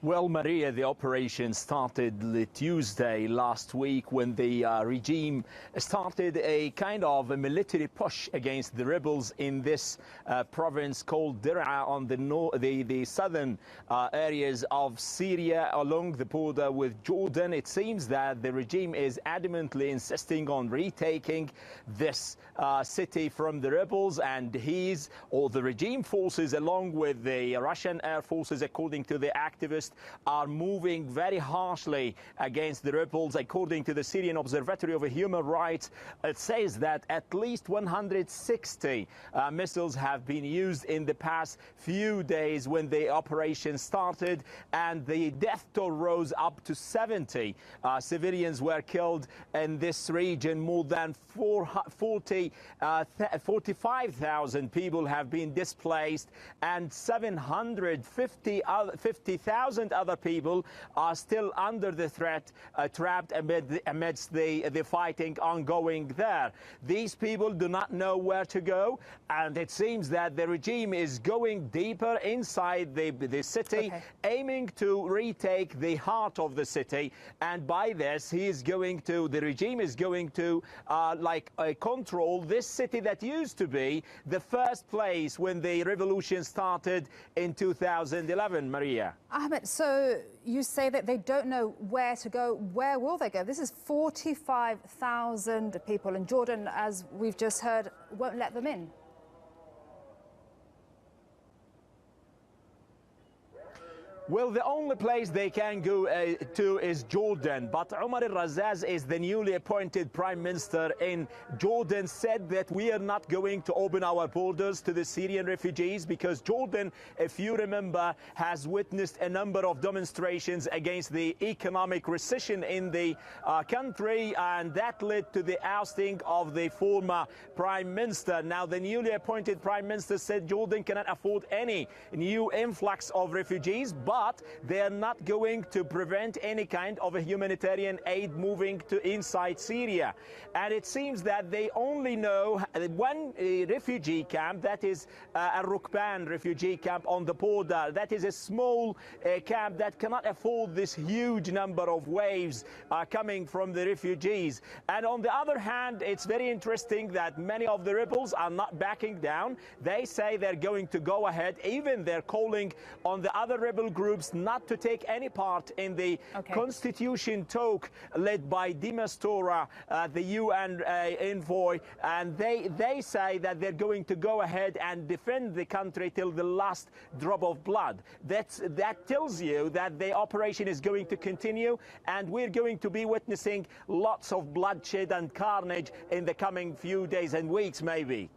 Well, Maria, the operation started Tuesday last week when the regime started a kind of a military push against the rebels in this province called Daraa on the southern areas of Syria along the border with Jordan. It seems that the regime is adamantly insisting on retaking this city from the rebels, and the regime forces along with the Russian air forces, according to the activists, are moving very harshly against the rebels. According to the Syrian Observatory of Human Rights, it says that at least 160 missiles have been used in the past few days when the operation started, and the death toll rose up to 70. Civilians were killed in this region. More than 45,000 people have been displaced, and 750,000 other people are still under the threat, trapped amidst the fighting ongoing there. These people do not know where to go, and it seems that the regime is going deeper inside the city, aiming to retake the heart of the city. And by this, the regime is going to control this city that used to be the first place when the revolution started in 2011, Maria. Ahmed, so you say that they don't know where to go. Where will they go? This is 45,000 people, and Jordan, as we've just heard, won't let them in. Well, the only place they can go to is Jordan. But Omar al-Razaz is the newly appointed prime minister in Jordan, said that we are not going to open our borders to the Syrian refugees because Jordan, if you remember, has witnessed a number of demonstrations against the economic recession in the country, and that led to the ousting of the former prime minister. Now, the newly appointed prime minister said Jordan cannot afford any new influx of refugees, but they are not going to prevent any kind of a humanitarian aid moving to inside Syria. And it seems that they only know one refugee camp, that is a Rukban refugee camp on the border. That is a small camp that cannot afford this huge number of waves coming from the refugees. And on the other hand, it's very interesting that many of the rebels are not backing down. They say they're going to go ahead. Even they're calling on the other rebel groups not to take any part in the constitution talk led by de Mistura, the UN envoy, and they say that they're going to go ahead and defend the country till the last drop of blood. That tells you that the operation is going to continue, and we're going to be witnessing lots of bloodshed and carnage in the coming few days and weeks, maybe.